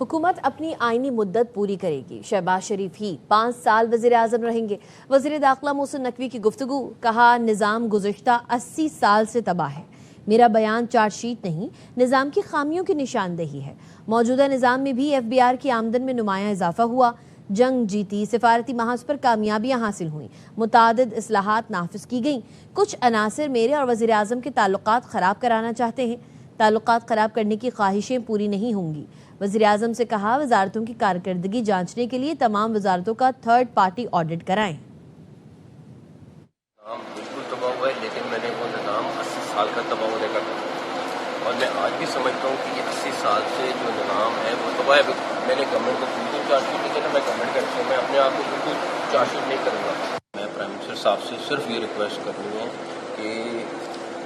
حکومت اپنی آئینی مدت پوری کرے گی، شہباز شریف ہی 5 سال وزیر اعظم رہیں گے۔ وزیر داخلہ محسن نقوی کی گفتگو، کہا نظام گزشتہ 80 سال سے تباہ ہے، میرا بیان چارج شیٹ نہیں، نظام کی خامیوں کی نشاندہی ہے۔ موجودہ نظام میں بھی FBR کی آمدن میں نمایاں اضافہ ہوا، جنگ جیتی، سفارتی محاذ پر کامیابیاں حاصل ہوئیں، متعدد اصلاحات نافذ کی گئیں۔ کچھ عناصر میرے اور وزیر اعظم کے تعلقات خراب کرانا چاہتے ہیں، تعلقات خراب کرنے کی خواہشیں پوری نہیں ہوں گی۔ وزیر اعظم سے کہا وزارتوں کی کارکردگی جانچنے کے لیے تمام وزارتوں کا تھرڈ پارٹی آڈٹ کرائیں۔ نظام بالکل تباہ ہوا ہے، لیکن میں نے وہ نظام 80 سال کا تباہ ہونے کا کہا، اور میں آج بھی سمجھتا ہوں کہ یہ 80 سال سے جو نظام ہے وہ تباہ ہے۔ میں نے گورنمنٹ کو بالکل چارج شیٹ نہیں کرنا، میں گورنمنٹ کا حصہ، میں اپنے آپ کو بالکل چارج شیٹ نہیں کروں گا۔ میں پرائم منسٹر صاحب سے صرف یہ ریکویسٹ کرنی ہے کہ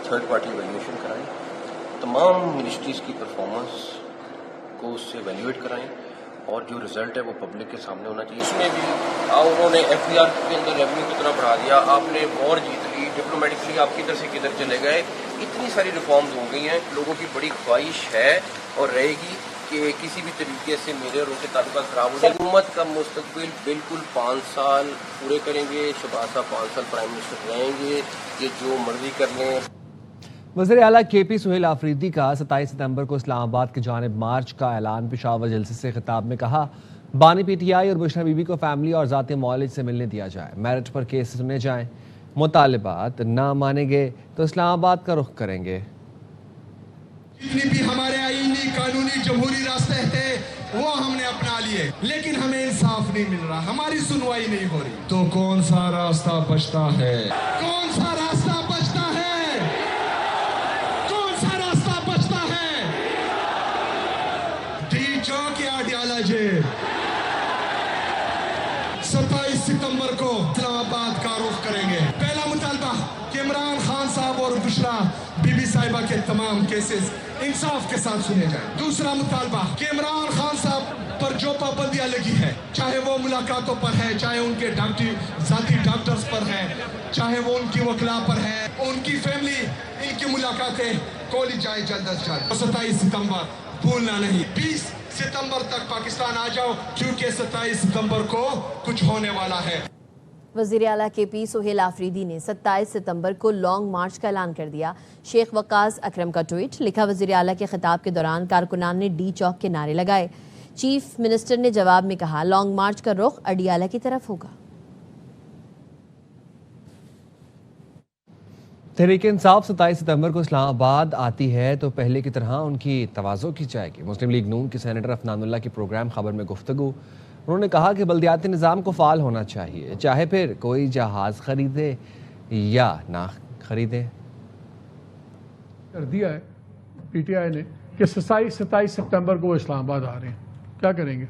تھرڈ پارٹی ایویلیویشن کرائیں، تمام منسٹریز کی پرفارمنس کو اس سے ایویلیویٹ کرائیں، اور جو رزلٹ ہے وہ پبلک کے سامنے ہونا چاہیے۔ اس میں بھی انہوں نے FBR کے اندر ریونیو کتنا بڑھا دیا، آپ نے وار جیت لی، ڈپلومیٹکلی آپ کدھر سے کدھر چلے گئے، اتنی ساری ریفارمز ہو گئی ہیں۔ لوگوں کی بڑی خواہش ہے اور رہے گی کہ کسی بھی طریقے سے میرے اور ان کے تعلقات خراب ہو جائے۔ حکومت کا مستقبل بالکل 5 سال پورے کریں گے، شہباز صاحب 5 سال پرائم منسٹر رہیں گے، یہ جو مرضی کر لیں۔ وزیر اعلیٰ KP سہیل آفریدی کا 27 ستمبر کو اسلام آباد کی جانب مارچ کا اعلان۔ پشاور جلسے سے خطاب میں کہا بانی PTI اور بشرا بی بی کو فیملی اور ذاتی معالج سے ملنے دیا جائے، میرٹ پر کیس سنے جائیں، مطالبات نہ مانیں گے تو اسلام آباد کا رخ کریں گے۔ جتنی بھی ہمارے آئینی قانونی جمہوری راستے تھے وہ ہم نے اپنا لیے، لیکن ہمیں انصاف نہیں مل رہا، ہماری سنوائی نہیں ہو رہی، تو کون سا راستہ بچتا ہے؟ کون سا راستہ بچتا ہے؟ کون سا راستہ بچتا ہے؟ ڈی چوک یا ڈیالجے 27 ستمبر کو اسلام آباد کا رخ کریں گے۔ پہلا مطالبہ کہ عمران خان صاحب اور بشرا بی بی صاحبہ کے تمام کیسز انصاف کے ساتھ سنے جائیں۔ دوسرا مطالبہ کہ عمران خان صاحب پر جو پابندیاں لگی ہے، چاہے وہ ملاقاتوں پر ہے، چاہے ان کے ذاتی ڈاکٹرز پر ہے، چاہے وہ ان کی وکلاء پر ہے، ان کی فیملی، ان کی ملاقاتیں کھولی جائے جلد از جلد۔ 27 ستمبر بھولنا نہیں، 20 ستمبر تک پاکستان آ جاؤ، کیونکہ 27 ستمبر کو کچھ ہونے والا ہے۔ وزیر اعلیٰ KP سہیل آفریدی نے 27 ستمبر کو لانگ مارچ کا اعلان کر دیا۔ شیخ وقاص اکرم کا ٹویٹ لکھا، وزیر اعلیٰ کے خطاب کے دوران کارکنان نے ڈی چوک کے نعرے لگائے۔ چیف منسٹر نے جواب میں کہا لانگ مارچ کا رخ اڈیالہ کی طرف ہوگا۔ تحریک انصاف 27 ستمبر کو اسلام آباد آتی ہے تو پہلے کی طرح ان کی تواضع کی جائے گی۔ مسلم لیگ نون کے سینیٹر افنان اللہ کی پروگرام خبر میں گفتگو، انہوں نے کہا کہ بلدیاتی نظام کو فعال ہونا چاہیے، چاہے پھر کوئی جہاز خریدے یا نہ خریدے۔ کر دیا ہے PTI نے کہ 27 ستمبر کو وہ اسلام آباد آ رہے ہیں، کیا کریں گے؟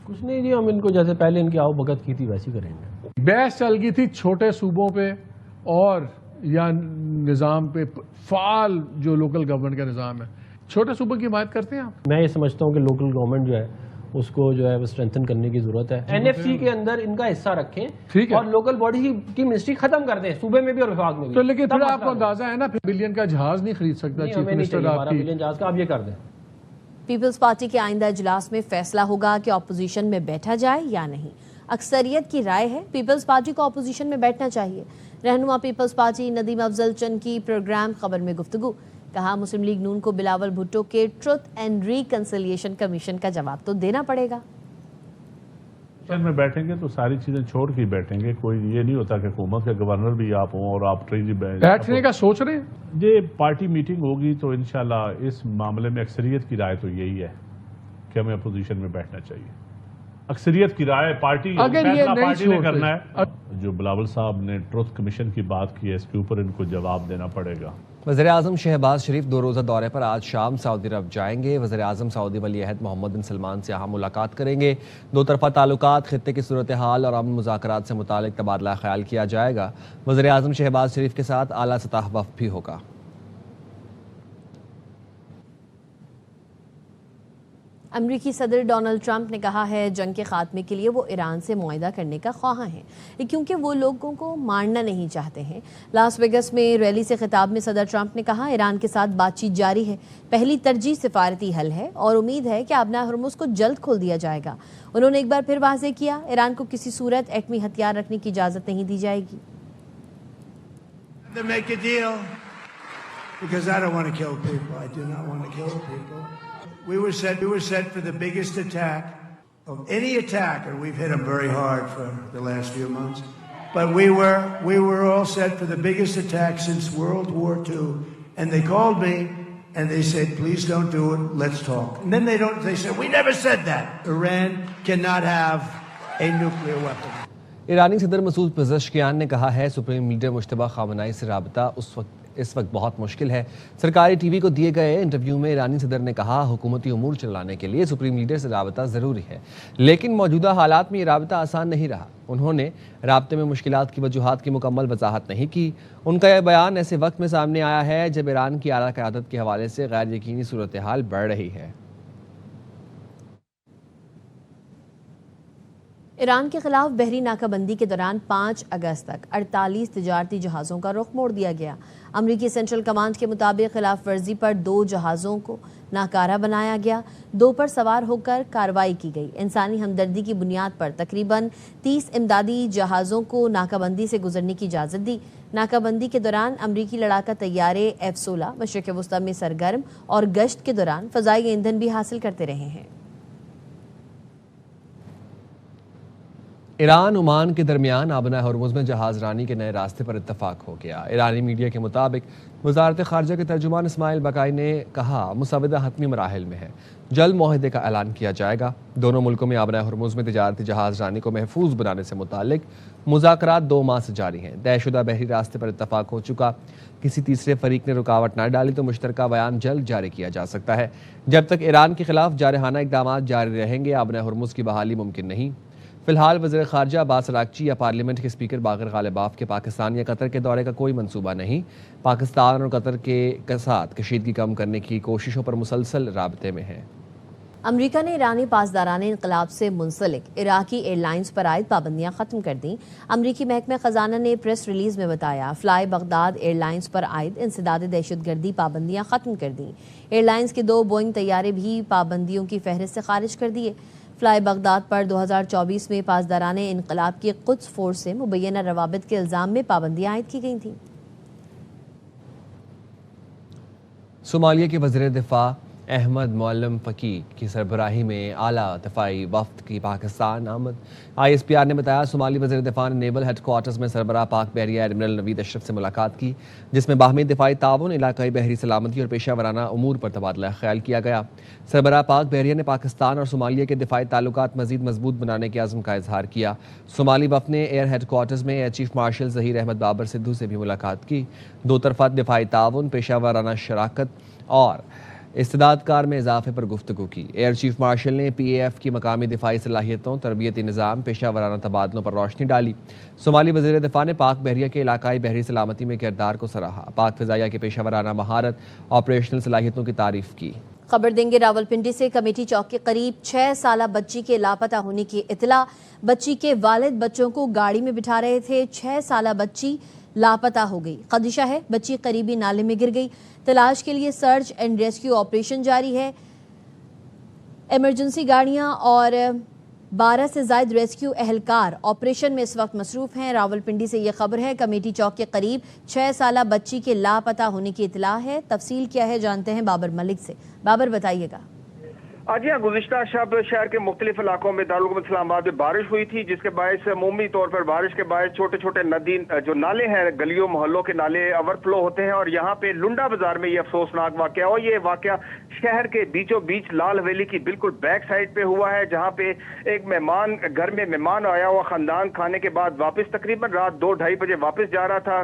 کچھ نہیں جی، ہم ان کو جیسے پہلے ان کی آؤ بھگت کی تھی ویسی کریں گے۔ بحث چل گئی تھی چھوٹے صوبوں پہ اور یا نظام پہ، فعال جو لوکل گورنمنٹ کا نظام ہے، چھوٹے صوبوں کی حمایت کرتے ہیں آپ؟ میں یہ سمجھتا ہوں کہ لوکل گورنمنٹ جو ہے اس کو جو ہے وہ اسٹرینتھن کرنے کی ضرورت ہے۔ NFC کے اندر ان کا حصہ رکھیں اور لوکل باڈی کی منسٹری ختم کر دیں، صوبے میں بھی اور وفاق میں بھی۔ تو لیکن پھر آپ کو اندازہ ہے نا، پھر بلین کا جہاز نہیں خرید سکتا چیف منسٹر آپ کی۔ بلین جہاز کا آپ یہ کر دیں۔ پیپلز پارٹی کے آئندہ اجلاس میں فیصلہ ہوگا کہ اپوزیشن میں بیٹھا جائے یا نہیں۔ اکثریت کی رائے ہے پیپلز پارٹی کو اپوزیشن میں بیٹھنا چاہیے۔ رہنما پیپلز پارٹی ندیم افضل چند کی پروگرام خبر میں گفتگو، کہا مسلم لیگ نون کو بلاول بھٹو کے ٹروتھ اینڈ ریکنسیلیشن کمیشن کا جواب تو دینا پڑے گا۔ میں بیٹھیں گے تو ساری چیزیں چھوڑ کے بیٹھیں گے، کوئی یہ نہیں ہوتا کہ حکومت کے گورنر بھی آپ ہوں اور آپ ٹریجری بیٹھنے کا سوچ رہے ہیں۔ یہ پارٹی میٹنگ ہوگی تو انشاءاللہ اس معاملے میں اکثریت کی رائے تو یہی ہے کہ ہمیں اپوزیشن میں بیٹھنا چاہیے۔ اکثریت کی رائے پارٹی نے کرنا ہے۔ جو بلاول صاحب نے ٹروتھ کمیشن کی بات کی ہے، اس کے اوپر ان کو جواب دینا پڑے گا۔ وزیر اعظم شہباز شریف 2 روزہ دورے پر آج شام سعودی عرب جائیں گے۔ وزیر اعظم سعودی ولی عہد محمد بن سلمان سے اہم ملاقات کریں گے۔ 2 طرفہ تعلقات، خطے کی صورتحال اور امن مذاکرات سے متعلق تبادلہ خیال کیا جائے گا۔ وزیر اعظم شہباز شریف کے ساتھ اعلیٰ سطح وفد بھی ہوگا۔ امریکی صدر ڈونلڈ ٹرمپ نے کہا ہے جنگ کے خاتمے کے لیے وہ ایران سے معاہدہ کرنے کا خواہاں ہیں کیونکہ وہ لوگوں کو مارنا نہیں چاہتے ہیں۔ لاس ویگس میں ریلی سے خطاب میں صدر ٹرمپ نے کہا ایران کے ساتھ بات چیت جاری ہے، پہلی ترجیح سفارتی حل ہے اور امید ہے کہ آبنائے ہرمز کو جلد کھول دیا جائے گا۔ انہوں نے ایک بار پھر واضح کیا ایران کو کسی صورت ایٹمی ہتھیار رکھنے کی اجازت نہیں دی جائے گی۔ We were set for the biggest attack of any attack, and we've hit them very hard for the last few months. But we were all set for the biggest attack since World War II. And they called me and they said, please don't do it, let's talk. And then they said, we never said that. Iran cannot have a nuclear weapon. ایرانی صدر Masoud Pezeshkian نے کہا ہے supreme leader Mujtaba خامنہئی سے رابطہ اس وقت بہت مشکل ہے۔ سرکاری ٹی وی کو دیے گئے انٹرویو میں ایرانی صدر نے کہا حکومتی امور چلانے کے لیے سپریم لیڈر سے رابطہ ضروری ہے، لیکن موجودہ حالات میں یہ رابطہ آسان نہیں رہا۔ انہوں نے رابطے میں مشکلات کی وجوہات کی مکمل وضاحت نہیں کی۔ ان کا یہ بیان ایسے وقت میں سامنے آیا ہے جب ایران کی اعلیٰ قیادت کے حوالے سے غیر یقینی صورتحال بڑھ رہی ہے۔ ایران کے خلاف بحری ناکہ بندی کے دوران 5 اگست تک 48 تجارتی جہازوں کا رخ موڑ دیا گیا۔ امریکی سینٹرل کمانڈ کے مطابق خلاف ورزی پر 2 جہازوں کو ناکارہ بنایا گیا، 2 پر سوار ہو کر کارروائی کی گئی۔ انسانی ہمدردی کی بنیاد پر تقریباً 30 امدادی جہازوں کو ناکہ بندی سے گزرنے کی اجازت دی۔ ناکہ بندی کے دوران امریکی لڑاکا طیارے F-16 مشرق وسطی میں سرگرم اور گشت کے دوران فضائی ایندھن بھی حاصل کرتے رہے ہیں۔ ایران عمان کے درمیان آبنائے ہرمز میں جہاز رانی کے نئے راستے پر اتفاق ہو گیا۔ ایرانی میڈیا کے مطابق وزارت خارجہ کے ترجمان اسماعیل بقائی نے کہا مسودہ حتمی مراحل میں ہے، جلد معاہدے کا اعلان کیا جائے گا۔ دونوں ملکوں میں آبنائے ہرمز میں تجارتی جہاز رانی کو محفوظ بنانے سے متعلق مذاکرات 2 ماہ سے جاری ہیں۔ طے شدہ بحری راستے پر اتفاق ہو چکا، کسی تیسرے فریق نے رکاوٹ نہ ڈالی تو مشترکہ بیان جلد جاری کیا جا سکتا ہے۔ جب تک ایران کے خلاف جارحانہ اقدامات جاری رہیں گے آبنائے ہرمز کی بحالی ممکن نہیں۔ فی الحال وزیر خارجہ عباس اراغچی یا پارلیمنٹ کے اسپیکر باقر غالباف کے پاکستان یا قطر کے دورے کا کوئی منصوبہ نہیں۔ پاکستان اور قطر کے ساتھ کشیدگی کم کرنے کی کوششوں پر مسلسل رابطے میں ہے۔ امریکہ نے ایرانی پاسداران انقلاب سے منسلک عراقی ایئر لائنز پر عائد پابندیاں ختم کر دیں۔ امریکی محکمہ خزانہ نے پریس ریلیز میں بتایا فلائی بغداد ایئر لائنز پر عائد انسداد دہشت گردی پابندیاں ختم کر دیں۔ ایئر لائنز کے 2 بوئنگ طیارے بھی پابندیوں کی فہرست سے خارج کر دیے۔ فلائی بغداد پر 2024 میں پاسداران انقلاب کی قدس فورس سے مبینہ روابط کے الزام میں پابندیاں عائد کی گئی تھیں۔ صومالیہ کے وزیر دفاع احمد معلم فقی کی سربراہی میں اعلیٰ دفاعی وفد کی پاکستان آمد۔ ISPR نے بتایا صومالی وزیر دفاع نے نیول ہیڈ کوارٹرز میں سربراہ پاک بحریہ ایڈمرل نوید اشرف سے ملاقات کی، جس میں باہمی دفاعی تعاون، علاقائی بحری سلامتی اور پیشہ ورانہ امور پر تبادلہ خیال کیا گیا۔ سربراہ پاک بحریہ نے پاکستان اور صومالیہ کے دفاعی تعلقات مزید مضبوط بنانے کے عزم کا اظہار کیا۔ صومالی وفد نے ایئر ہیڈ کوارٹرز میں air chief marshal Zaheer Ahmed Babar Sidhu سے بھی ملاقات کی۔ 2 طرفہ دفاعی تعاون، پیشہ ورانہ شراکت اور استعداد کار میں اضافے پر گفتگو کی۔ ایئر چیف مارشل نے PAF کی مقامی دفاعی صلاحیتوں، تربیتی نظام، پیشہ ورانہ تبادلوں پر روشنی ڈالی۔ صومالی وزیر دفاع نے پاک بحریہ کے علاقائی بحری سلامتی میں کردار کو سراہا۔ پاک فضائیہ کے پیشہ ورانہ مہارت، آپریشنل صلاحیتوں کی تعریف کی۔ خبر دیں گے راولپنڈی سے کمیٹی چوک کے قریب 6 سالہ بچی کے لاپتہ ہونے کی اطلاع۔ بچی کے والد بچوں کو گاڑی میں بٹھا رہے تھے، 6 سالہ بچی لاپتہ ہو گئی۔ خدشہ ہے بچی قریبی نالے میں گر گئی۔ تلاش کے لیے سرچ اینڈ ریسکیو آپریشن جاری ہے۔ ایمرجنسی گاڑیاں اور 12 سے زائد ریسکیو اہلکار آپریشن میں اس وقت مصروف ہیں۔ راولپنڈی سے یہ خبر ہے کمیٹی چوک کے قریب 6 سالہ بچی کے لاپتہ ہونے کی اطلاع ہے۔ تفصیل کیا ہے جانتے ہیں بابر ملک سے۔ بابر بتائیے گا۔ آج یہاں گزشتہ شب شہر کے مختلف علاقوں میں دارالحکومت اسلام آباد میں بارش ہوئی تھی، جس کے باعث عمومی طور پر بارش کے باعث چھوٹے چھوٹے ندی جو نالے ہیں، گلیوں محلوں کے نالے اوور فلو ہوتے ہیں، اور یہاں پہ لنڈا بازار میں یہ افسوسناک واقعہ ہوا۔ یہ واقعہ شہر کے بیچوں بیچ لال حویلی کی بالکل بیک سائڈ پہ ہوا ہے، جہاں پہ ایک مہمان گھر میں مہمان آیا ہوا خاندان کھانے کے بعد واپس تقریباً رات 2-2:30 بجے واپس جا رہا تھا۔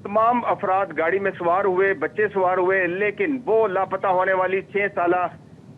تمام افراد گاڑی میں سوار ہوئے، بچے سوار ہوئے، لیکن وہ لاپتہ ہونے والی 6 سالہ